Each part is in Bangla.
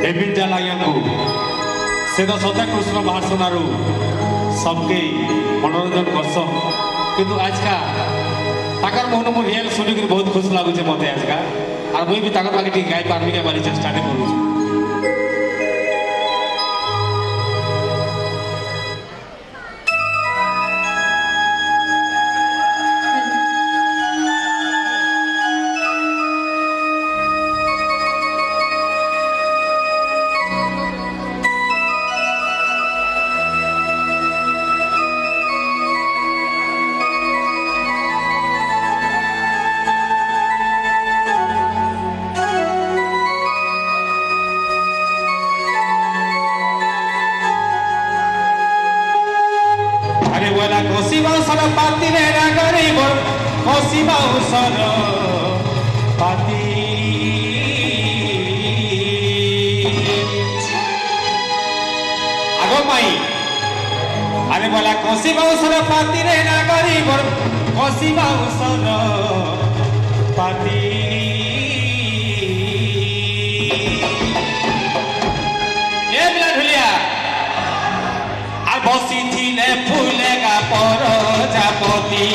एबिंजा लागियांकु से तो सत्य कृष्ण भाषणारू सबके मनोरंजन करसन किंतु आज का ताकर मोहन मो रियल सुनी कर बहुत खुश लागुचे मते आज का और मुई भी ताकर लागे गाय पारमी के बारी चेष्टा ने करू सर पाती रे गरीब हसीबा सर पाती आगो माई अरे बोला कसीबा सर पाती रे गरीब हसीबा सर पाती ये मिला ढुलिया आ बसी थी फूलेगा प्रजापति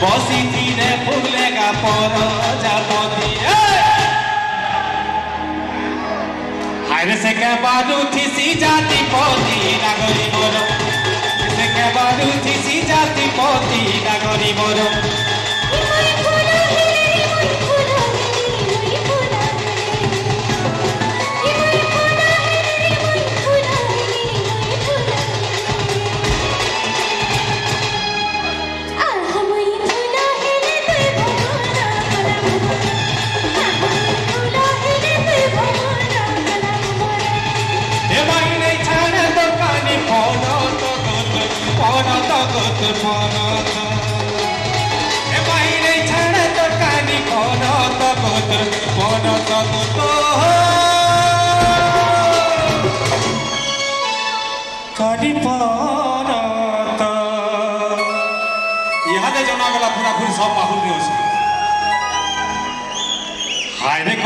बसी थी फूलेगा प्रजापति हाय से के बारू थी सी जाति पति नागरी मोर से के बारू थी सी जाति पति नागरी मोर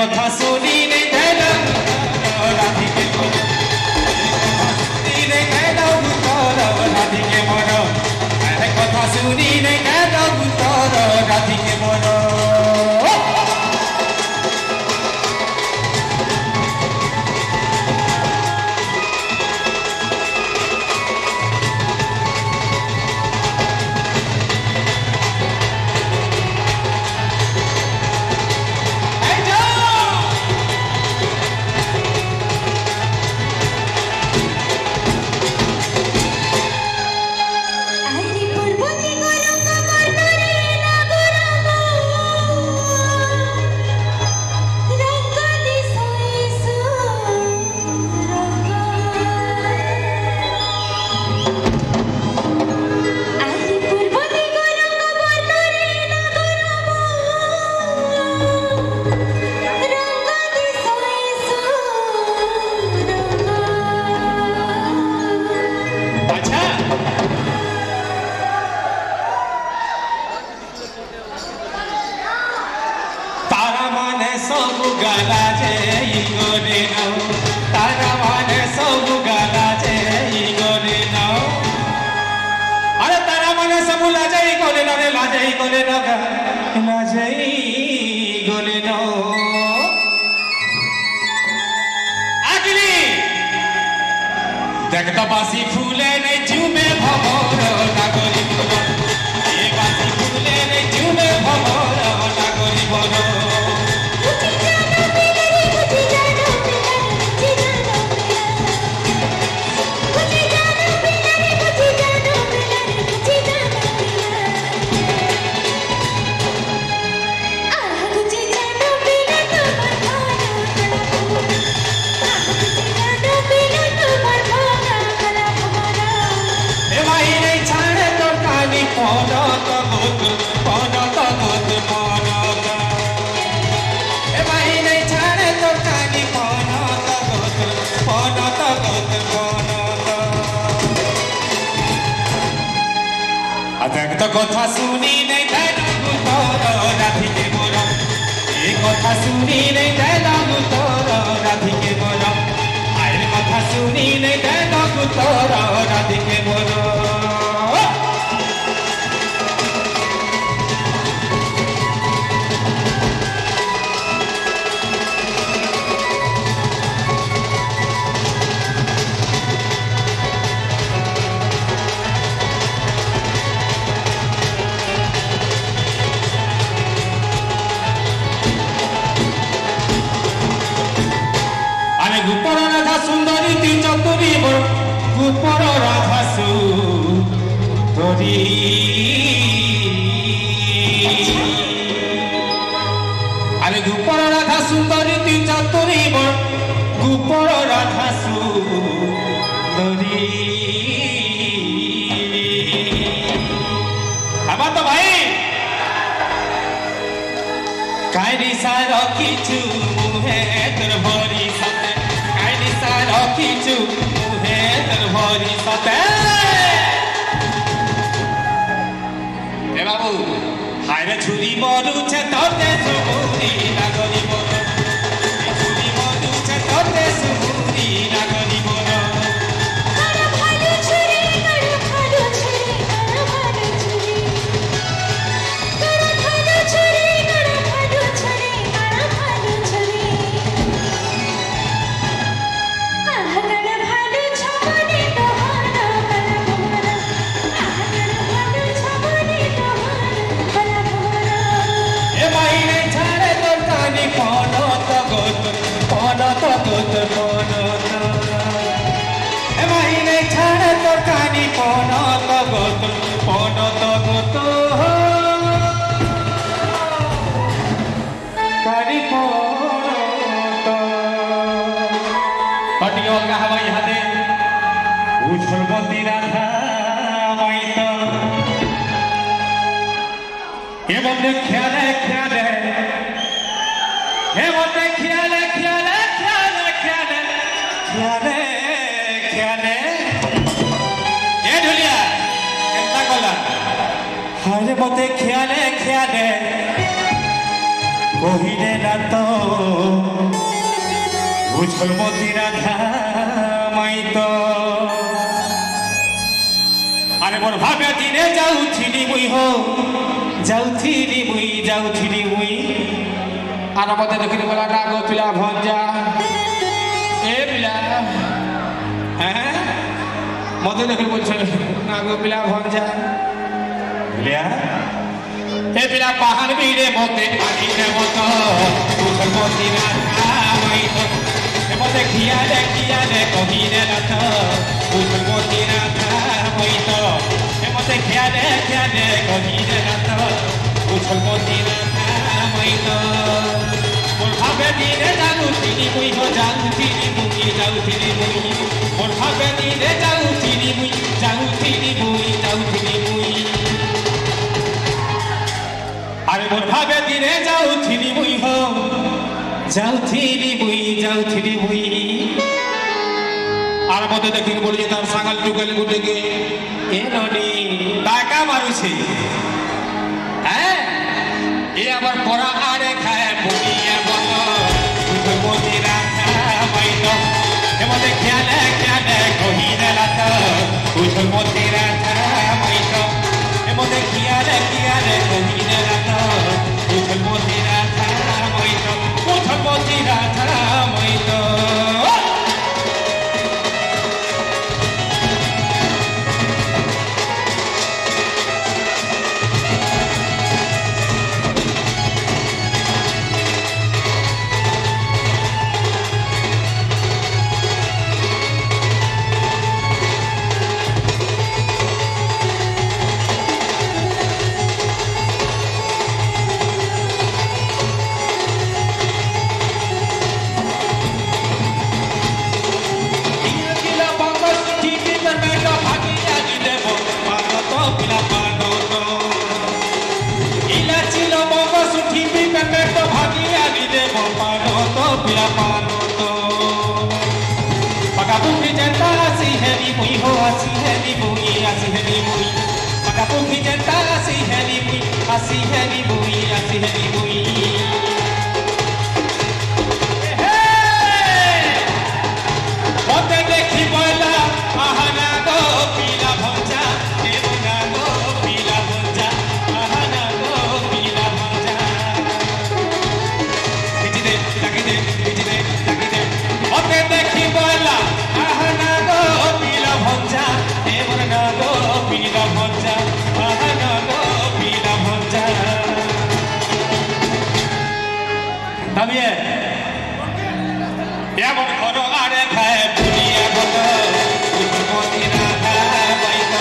कथा सुनी नहीं राधिके राधिके मन कथा सुनी नहीं राधिके मन देखता बासी फूले ने झूमे भवर नागरी बोलो ये बासी फूले ने झूमे भवर नागरी बोलो कथा सुनी नहीं राधिके मोर ये कथा सुनी नहीं राधिके मोर সুন্দর রাধিকে মোর গোপর রাধা সুন্দরী তুই চতুরী বড় গোপর রাধা সুন্দরী আরে গোপর রাধা সুন্দরী তুই চতুরী বড় গোপর রাধা সুন্দরী আবার তো ভাই কাইরি সার কিছু মুহে তোর ভরি সাথে কাইরি সার কিছু মুহে তোর ভরি সাথে এ বাবু হাইরে ছুরি মরুছে তোতে সুমুরি লাগরি বল ছুরি মরুছে তোতে সুমুরি লাগরি বল কারা ভালো ছুরি কারা ভালো ছুরি কারা ভালো ছুরি কারা ভালো ছুরি কারা ভালো ছুরি কারা ভালো ছুরি আহার ভালো ছবনি তোহারা বলা ভোরা আহার ভালো ছবনি তোহারা বলা ভোরা এ মাইনে ছাড়ে তোর কানি পনত গত পনত গত পনত এ মাইনে ছাড়ে তোর কানি পনত গত পনত গত কানি পনত পাটি অলগা হাওয়াই হাতে উছলবতী রাধা মাইত হে বন্ধে খেয়ালে খেয়ালে হে বন্ধে খেয়ালে খেয়ালে খেয়ালে খেয়ালে খেয়ালে খেয়ালে এ ঢুলিয়া কেনতা কলা হারে বন্ধে খেয়ালে খেয়ালে কহিলে না তো উছলবতী রাধা মাইত আরে মোর ভাবে দিনে যাউছিলি মুই হো যাউছিলি মুই আর আমাদের দেখিলে বলা রাগ পিলা ভঞ্জা এ পিলা হ্যাঁ মধ্যে দেখিলে বলছে নাগ পিলা ভঞ্জা পিলা এ পিলা পাহাড় বিড়ে মতে পাখিরে মত উছলবতী রাধা মাইত এ মতে খিয়ালে খিয়ালে কহিলে রাত উছলবতী রাধা মাইত এ মতে খিয়ালে খিয়ালে কহিলে রাত উছলবতী রাধা মাইত মোর ভাবে দিনে যাউছিলি মুই হো যাউছিলি মুই মোর ভাবে দিনে যাউছিলি মুই আরে মোর ভাবে দিনে যাউছিলি মুই হো যাউছিলি মুই আর মধ্যে দেখি বলি তার সাঙ্গাল টুকালি গুটেকে এ ননি টাকা মারুছে হ্যাঁ এ আবার পড়া আরে খায় পুড়িয়ে বল উছলবতী রাধা মাইত এ মধ্যে খেয়ালে খেয়ালে কহিলে রাত উছলবতী রাধা মাইত এ মধ্যে খেয়ালে খেয়ালে কহিলে রাত উছলবতী Radha মাইত উছলবতী Radha মাইত Pakapuki janta asi heli mui ho asi heli mui Pakapuki janta asi heli mui Mote dekhi boila ahana এমন ঘর আরে খায় পুনিয়া ঘর পুষ্পতি রাধা বাইত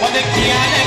ওদের খেয়ালে